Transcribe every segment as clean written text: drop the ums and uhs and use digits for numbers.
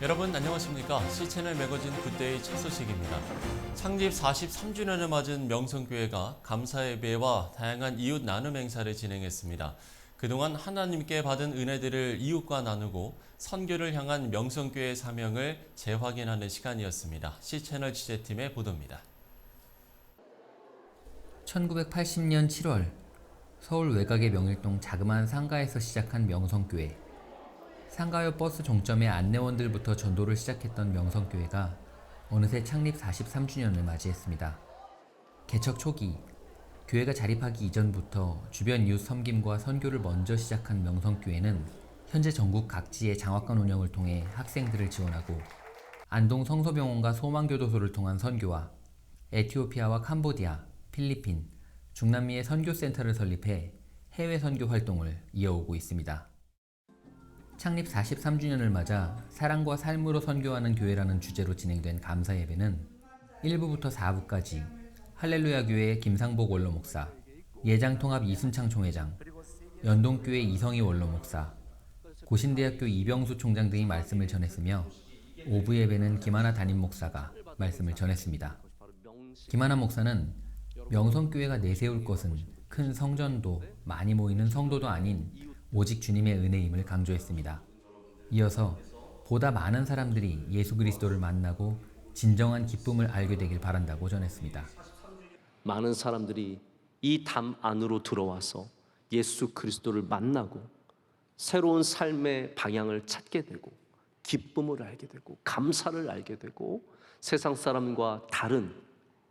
여러분 안녕하십니까? C채널 매거진 굿데이 첫 소식입니다. 창립 43주년을 맞은 명성교회가 감사 예배와 다양한 이웃 나눔 행사를 진행했습니다. 그동안 하나님께 받은 은혜들을 이웃과 나누고 선교를 향한 명성교회의 사명을 재확인하는 시간이었습니다. C채널 취재팀의 보도입니다. 1980년 7월 서울 외곽의 명일동 자그마한 상가에서 시작한 명성교회. 상가역 버스 종점의 안내원들부터 전도를 시작했던 명성교회가 어느새 창립 43주년을 맞이했습니다. 개척 초기, 교회가 자립하기 이전부터 주변 이웃 섬김과 선교를 먼저 시작한 명성교회는 현재 전국 각지의 장학관 운영을 통해 학생들을 지원하고 안동 성서병원과 소망교도소를 통한 선교와 에티오피아와 캄보디아, 필리핀, 중남미의 선교센터를 설립해 해외 선교 활동을 이어오고 있습니다. 창립 43주년을 맞아 사랑과 삶으로 선교하는 교회라는 주제로 진행된 감사 예배는 1부부터 4부까지 할렐루야 교회 김상복 원로 목사, 예장통합 이순창 총회장, 연동교회 이성희 원로 목사, 고신대학교 이병수 총장 등이 말씀을 전했으며 5부 예배는 김하나 담임 목사가 말씀을 전했습니다. 김하나 목사는 명성교회가 내세울 것은 큰 성전도 많이 모이는 성도도 아닌 오직 주님의 은혜임을 강조했습니다. 이어서 보다 많은 사람들이 예수 그리스도를 만나고 진정한 기쁨을 알게 되길 바란다고 전했습니다. 많은 사람들이 이 담 안으로 들어와서 예수 그리스도를 만나고 새로운 삶의 방향을 찾게 되고 기쁨을 알게 되고 감사를 알게 되고 세상 사람과 다른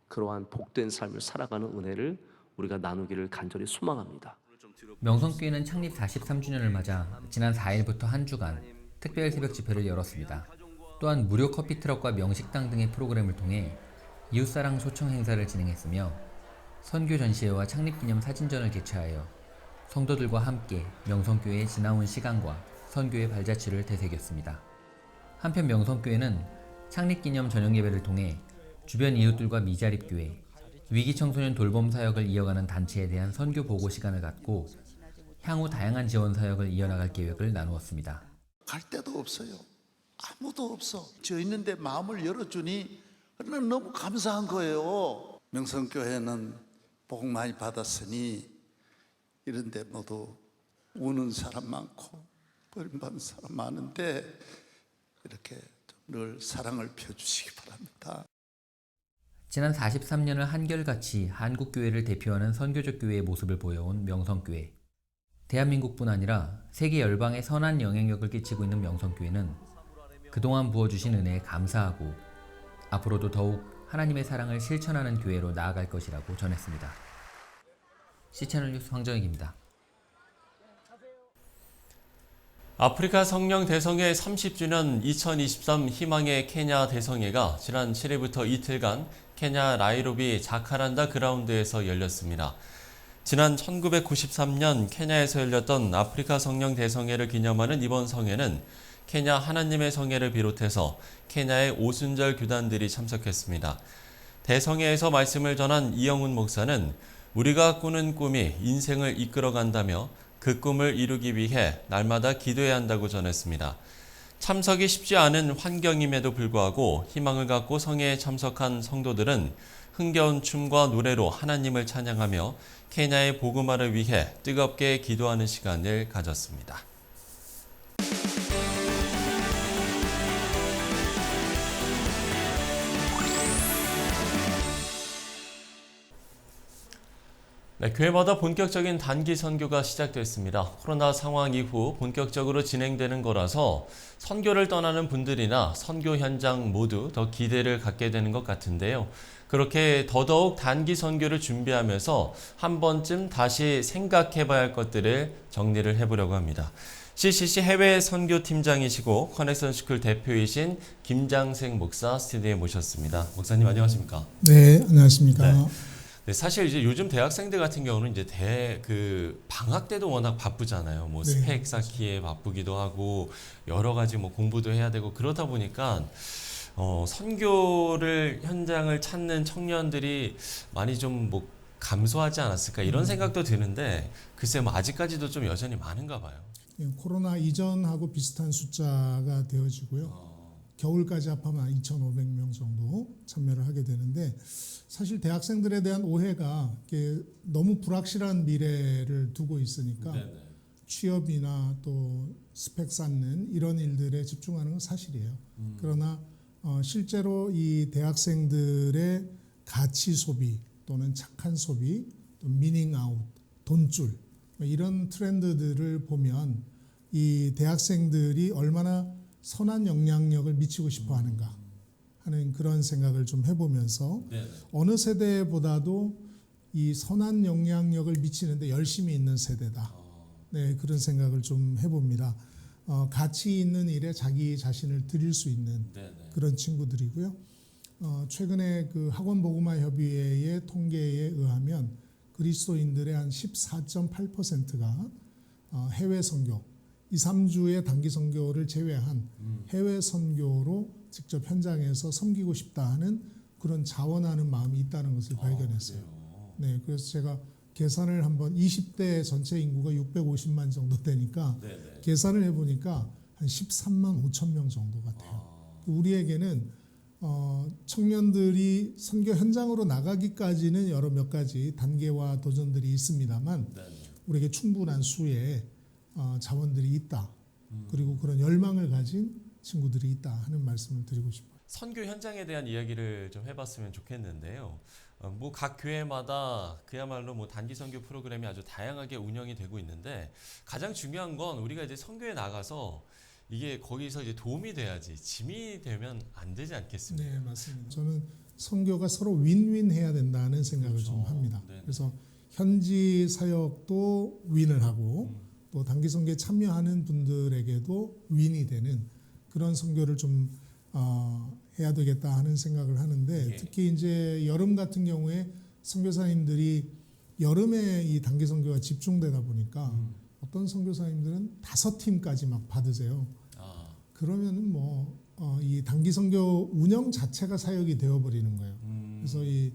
그러한 복된 삶을 살아가는 은혜를 우리가 나누기를 간절히 소망합니다. 명성교회는 창립 43주년을 맞아 지난 4일부터 한 주간 특별 새벽 집회를 열었습니다. 또한 무료 커피트럭과 명식당 등의 프로그램을 통해 이웃사랑 초청 행사를 진행했으며 선교 전시회와 창립기념 사진전을 개최하여 성도들과 함께 명성교회에 지나온 시간과 선교의 발자취를 되새겼습니다. 한편 명성교회는 창립기념 저녁예배를 통해 주변 이웃들과 미자립교회, 위기청소년 돌봄 사역을 이어가는 단체에 대한 선교 보고 시간을 갖고 향후 다양한 지원 사역을 이어나갈 계획을 나누었습니다. 갈 데도 없어요. 아무도 없어. 저 있는데 마음을 열어주니 너무 감사한 거예요. 명성교회는 복 많이 받았으니 이런데 모두 우는 사람 많고 버림받는 사람 많은데 이렇게 늘 사랑을 펴주시기 바랍니다. 지난 43년을 한결같이 한국교회를 대표하는 선교적 교회의 모습을 보여온 명성교회. 대한민국뿐 아니라 세계 열방에 선한 영향력을 끼치고 있는 명성교회는 그동안 부어주신 은혜에 감사하고 앞으로도 더욱 하나님의 사랑을 실천하는 교회로 나아갈 것이라고 전했습니다. C채널 뉴스 황정익입니다. 아프리카 성령 대성회 30주년 2023 희망의 케냐 대성회가 지난 7일부터 이틀간 케냐 나이로비 자카란다 그라운드에서 열렸습니다. 지난 1993년 케냐에서 열렸던 아프리카 성령 대성회를 기념하는 이번 성회는 케냐 하나님의 성회를 비롯해서 케냐의 오순절 교단들이 참석했습니다. 대성회에서 말씀을 전한 이영훈 목사는 우리가 꾸는 꿈이 인생을 이끌어간다며 그 꿈을 이루기 위해 날마다 기도해야 한다고 전했습니다. 참석이 쉽지 않은 환경임에도 불구하고 희망을 갖고 성회에 참석한 성도들은 흥겨운 춤과 노래로 하나님을 찬양하며 케냐의 복음화를 위해 뜨겁게 기도하는 시간을 가졌습니다. 네, 교회마다 본격적인 단기 선교가 시작됐습니다. 코로나 상황 이후 본격적으로 진행되는 거라서 선교를 떠나는 분들이나 선교 현장 모두 더 기대를 갖게 되는 것 같은데요. 그렇게 더더욱 단기 선교를 준비하면서 한 번쯤 다시 생각해봐야 할 것들을 정리를 해보려고 합니다. CCC 해외 선교팀장이시고 커넥션 스쿨 대표이신 김장생 목사 스튜디오에 모셨습니다. 목사님 안녕하십니까? 네, 안녕하십니까? 네. 네, 사실 이제 요즘 대학생들 같은 경우는 이제 방학 때도 워낙 바쁘잖아요. 뭐 네. 스펙 쌓기에 바쁘기도 하고 여러 가지 뭐 공부도 해야 되고 그러다 보니까 선교를 현장을 찾는 청년들이 많이 좀 뭐 감소하지 않았을까 이런 생각도 드는데 글쎄 뭐 아직까지도 좀 여전히 많은가 봐요. 코로나 이전하고 비슷한 숫자가 되어지고요. 겨울까지 합하면 2,500명 정도 참여를 하게 되는데 사실 대학생들에 대한 오해가 이렇게 너무 불확실한 미래를 두고 있으니까 취업이나 또 스펙 쌓는 이런 일들에 집중하는 건 사실이에요. 그러나 실제로 이 대학생들의 가치 소비 또는 착한 소비, 또 미닝 아웃, 돈줄 이런 트렌드들을 보면 이 대학생들이 얼마나 선한 영향력을 미치고 싶어 하는가 하는 그런 생각을 좀 해보면서 어느 세대보다도 이 선한 영향력을 미치는데 열심히 있는 세대다. 네, 그런 생각을 좀 해봅니다. 가치 있는 일에 자기 자신을 드릴 수 있는 그런 친구들이고요. 최근에 그 학원복음화 협의회의 통계에 의하면 그리스도인들의 한 14.8%가 해외 선교, 2, 3주의 단기 선교를 제외한 해외 선교로 직접 현장에서 섬기고 싶다 하는 그런 자원하는 마음이 있다는 것을 발견했어요. 네, 그래서 제가 계산을 한번 20대 전체 인구가 650만 정도 되니까 계산을 해보니까 한 13만 5천 명 정도 같아요. 우리에게는 청년들이 선교 현장으로 나가기까지는 여러 몇 가지 단계와 도전들이 있습니다만 우리에게 충분한 수의 자원들이 있다. 그리고 그런 열망을 가진 친구들이 있다 하는 말씀을 드리고 싶어요. 선교 현장에 대한 이야기를 좀 해봤으면 좋겠는데요. 뭐 각 교회마다 그야말로 뭐 단기 선교 프로그램이 아주 다양하게 운영이 되고 있는데 가장 중요한 건 우리가 이제 선교에 나가서 이게 거기서 이제 도움이 돼야지 짐이 되면 안 되지 않겠습니까? 네, 맞습니다. 저는 선교가 서로 윈윈 해야 된다는 생각을 그렇죠. 좀 합니다. 네네. 그래서 현지 사역도 윈을 하고 또 단기 선교에 참여하는 분들에게도 윈이 되는 그런 선교를 좀 해야 되겠다 하는 생각을 하는데 예. 특히 이제 여름 같은 경우에 선교사님들이 여름에 이 단기 선교가 집중되다 보니까 어떤 선교사님들은 5팀까지 막 받으세요. 그러면은 이 단기 선교 운영 자체가 사역이 되어버리는 거예요. 그래서 이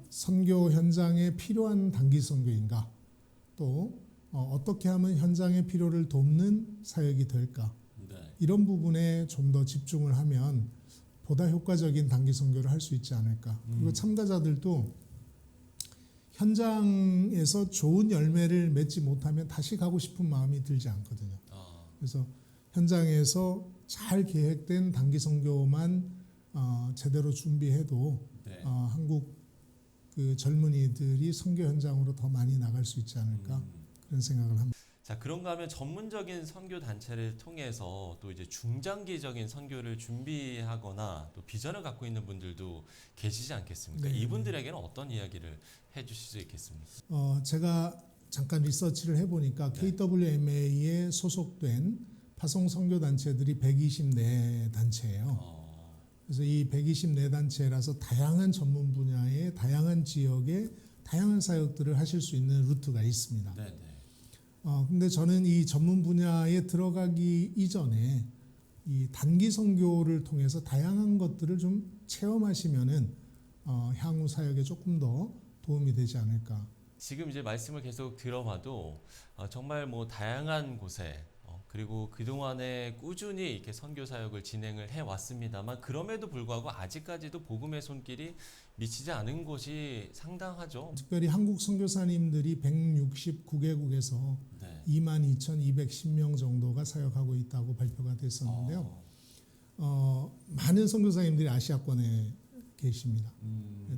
선교 현장에 필요한 단기 선교인가 또 어떻게 하면 현장의 필요를 돕는 사역이 될까 이런 부분에 좀 더 집중을 하면 보다 효과적인 단기 선교를 할 수 있지 않을까. 그리고 참가자들도 현장에서 좋은 열매를 맺지 못하면 다시 가고 싶은 마음이 들지 않거든요. 그래서 현장에서 잘 계획된 단기 선교만 제대로 준비해도 한국 그 젊은이들이 선교 현장으로 더 많이 나갈 수 있지 않을까 그런 생각을 합니다. 자, 그런가 하면 전문적인 선교 단체를 통해서 또 이제 중장기적인 선교를 준비하거나 또 비전을 갖고 있는 분들도 계시지 않겠습니까? 네. 이분들에게는 어떤 이야기를 해주실 수 있겠습니까? 제가 잠깐 리서치를 해보니까 KWMA에 소속된 파송 선교 단체들이 124단체예요. 그래서 이 124단체라서 다양한 전문 분야의 다양한 지역의 다양한 사역들을 하실 수 있는 루트가 있습니다. 네네. 근데 저는 이 전문 분야에 들어가기 이전에 이 단기 선교를 통해서 다양한 것들을 좀 체험하시면은 향후 사역에 조금 더 도움이 되지 않을까. 지금 이제 말씀을 계속 들어봐도 정말 뭐 다양한 곳에 그리고 그동안에 꾸준히 이렇게 선교 사역을 진행을 해 왔습니다만 그럼에도 불구하고 아직까지도 복음의 손길이 미치지 않은 곳이 상당하죠. 특별히 한국 선교사님들이 169개국에서 22,210명 정도가 사역하고 있다고 발표가 됐었는데요. 많은 선교사님들이 아시아권에 계십니다.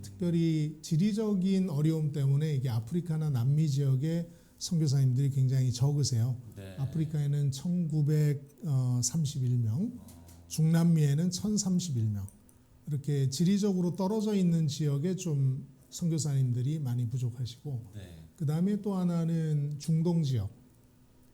특별히 지리적인 어려움 때문에 이게 아프리카나 남미 지역에 선교사님들이 굉장히 적으세요. 네. 아프리카에는 1,931명, 중남미에는 1,031명. 이렇게 지리적으로 떨어져 있는 지역에 좀 선교사님들이 많이 부족하시고, 그 다음에 또 하나는 중동 지역.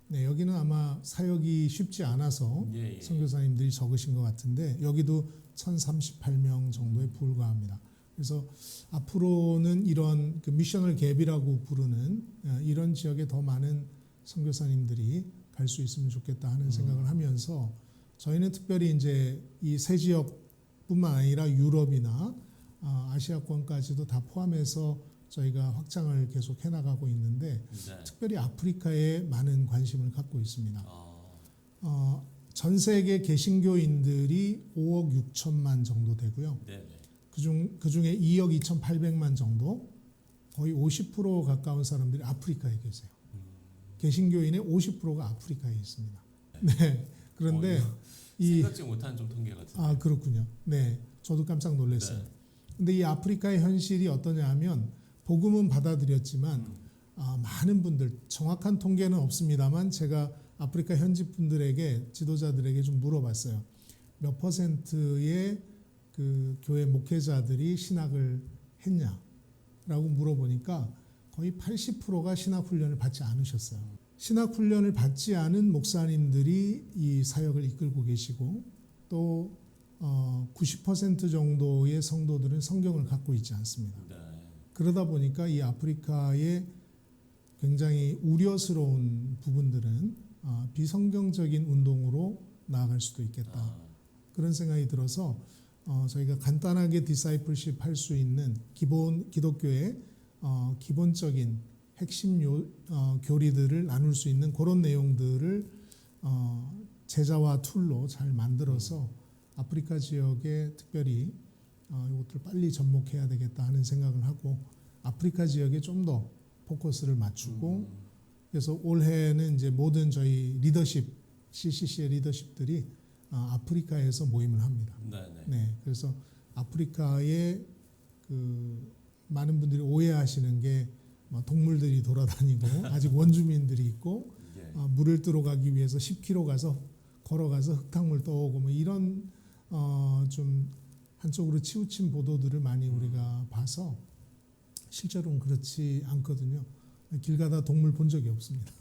네, 여기는 아마 사역이 쉽지 않아서 선교사님들이 적으신 것 같은데 여기도 1,038명 정도에 불과합니다. 그래서 앞으로는 이런 그 미셔널 갭이라고 부르는 이런 지역에 더 많은 선교사님들이 갈 수 있으면 좋겠다 하는 생각을 하면서 저희는 특별히 이제 이 세 지역뿐만 아니라 유럽이나 아시아권까지도 다 포함해서 저희가 확장을 계속 해나가고 있는데 특별히 아프리카에 많은 관심을 갖고 있습니다. 전 세계 개신교인들이 5억 6천만 정도 되고요. 네네. 그중에 2억 2,800만 정도, 거의 50% 가까운 사람들이 아프리카에 계세요. 개신교인의 50%가 아프리카에 있습니다. 네. 그런데 생각지 못한 좀 통계 같은데. 아, 그렇군요. 네. 저도 깜짝 놀랐어요. 네. 근데 이 아프리카의 현실이 어떠냐 하면 복음은 받아들였지만 많은 분들, 정확한 통계는 없습니다만 제가 아프리카 현지 분들에게, 지도자들에게 좀 물어봤어요. 몇 퍼센트의 그 교회 목회자들이 신학을 했냐라고 물어보니까 거의 80%가 신학 훈련을 받지 않으셨어요. 신학 훈련을 받지 않은 목사님들이 이 사역을 이끌고 계시고, 또 90% 정도의 성도들은 성경을 갖고 있지 않습니다. 네. 그러다 보니까 이 아프리카의 굉장히 우려스러운 부분들은 비성경적인 운동으로 나아갈 수도 있겠다. 그런 생각이 들어서 저희가 간단하게 디사이플십 할 수 있는 기독교의 기본적인 핵심 교리들을 나눌 수 있는 그런 내용들을 제자와 툴로 잘 만들어서 아프리카 지역에 특별히 이것들을 빨리 접목해야 되겠다 하는 생각을 하고, 아프리카 지역에 좀 더 포커스를 맞추고, 그래서 올해는 이제 모든 저희 리더십, CCC의 리더십들이 아프리카에서 모임을 합니다. 네네. 네, 그래서 아프리카에 그 많은 분들이 오해하시는 게 동물들이 돌아다니고 아직 원주민들이 있고 예. 물을 뜨러 가기 위해서 10km 가서 걸어가서 흙탕물 떠오고 뭐 이런 좀 한쪽으로 치우친 보도들을 많이 우리가 봐서 실제로는 그렇지 않거든요. 길 가다 동물 본 적이 없습니다.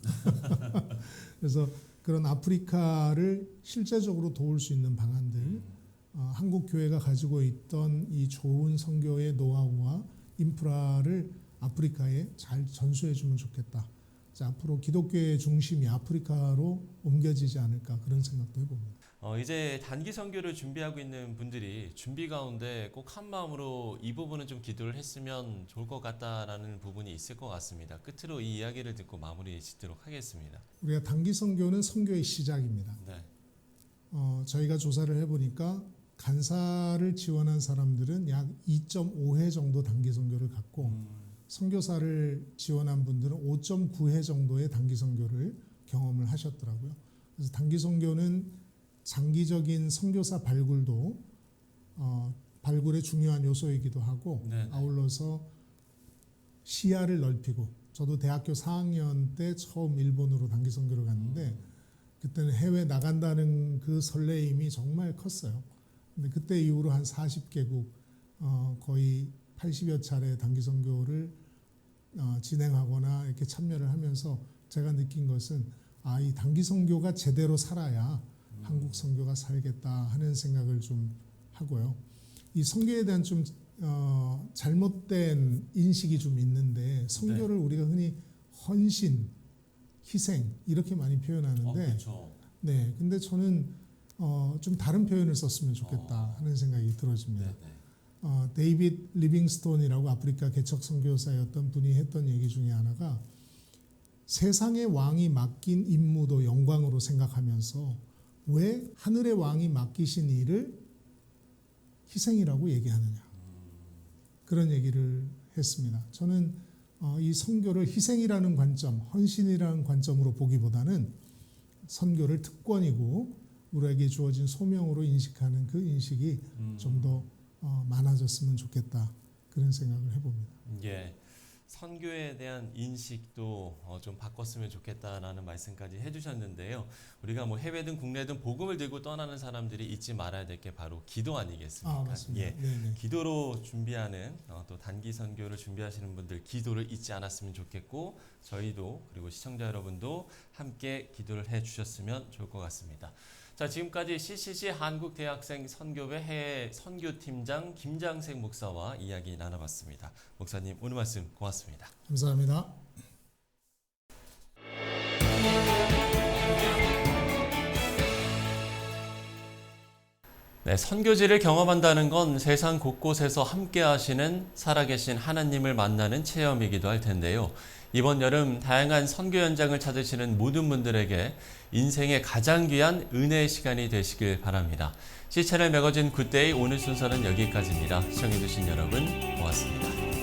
그래서 그런 아프리카를 실제적으로 도울 수 있는 방안들, 한국 교회가 가지고 있던 이 좋은 선교의 노하우와 인프라를 아프리카에 잘 전수해 주면 좋겠다. 자, 앞으로 기독교의 중심이 아프리카로 옮겨지지 않을까, 그런 생각도 해봅니다. 이제 단기 선교를 준비하고 있는 분들이 준비 가운데 꼭 한 마음으로 이 부분은 좀 기도를 했으면 좋을 것 같다라는 부분이 있을 것 같습니다. 끝으로 이 이야기를 듣고 마무리 짓도록 하겠습니다. 우리가 단기 선교는 선교의 시작입니다. 네. 저희가 조사를 해보니까 간사를 지원한 사람들은 약 2.5회 정도 단기 선교를 갖고, 선교사를 지원한 분들은 5.9회 정도의 단기 선교를 경험을 하셨더라고요. 그래서 단기 선교는 장기적인 선교사 발굴도 발굴의 중요한 요소이기도 하고, 네네. 아울러서 시야를 넓히고, 저도 대학교 4학년 때 처음 일본으로 단기 선교를 갔는데 그때는 해외 나간다는 그 설레임이 정말 컸어요. 근데 그때 이후로 한 40개국 거의 80여 차례 단기 선교를 진행하거나 이렇게 참여를 하면서 제가 느낀 것은 이 단기 선교가 제대로 살아야 한국 선교가 살겠다 하는 생각을 좀 하고요. 이 선교에 대한 좀 잘못된 인식이 좀 있는데, 선교를 우리가 흔히 헌신, 희생 이렇게 많이 표현하는데, 그렇죠. 네, 근데 저는 좀 다른 표현을 썼으면 좋겠다 하는 생각이 들어집니다. 네네. 데이빗 리빙스톤이라고 아프리카 개척 선교사였던 분이 했던 얘기 중에 하나가, 세상의 왕이 맡긴 임무도 영광으로 생각하면서 왜 하늘의 왕이 맡기신 일을 희생이라고 얘기하느냐, 그런 얘기를 했습니다. 저는 이 선교를 희생이라는 관점, 헌신이라는 관점으로 보기보다는 선교를 특권이고 우리에게 주어진 소명으로 인식하는 그 인식이 좀 더 많아졌으면 좋겠다, 그런 생각을 해봅니다. 예. 선교에 대한 인식도 좀 바꿨으면 좋겠다라는 말씀까지 해주셨는데요. 우리가 뭐 해외든 국내든 복음을 들고 떠나는 사람들이 잊지 말아야 될 게 바로 기도 아니겠습니까? 맞습니다. 예. 네네. 기도로 준비하는 또 단기 선교를 준비하시는 분들 기도를 잊지 않았으면 좋겠고, 저희도 그리고 시청자 여러분도 함께 기도를 해주셨으면 좋을 것 같습니다. 자, 지금까지 CCC 한국대학생 선교회 해외 선교팀장 김장색 목사와 이야기 나눠봤습니다. 목사님, 오늘 말씀 고맙습니다. 감사합니다. 네, 선교지를 경험한다는 건 세상 곳곳에서 함께 하시는 살아계신 하나님을 만나는 체험이기도 할 텐데요. 이번 여름 다양한 선교 현장을 찾으시는 모든 분들에게 인생의 가장 귀한 은혜의 시간이 되시길 바랍니다. C채널 매거진 굿데이 오늘 순서는 여기까지입니다. 시청해주신 여러분 고맙습니다.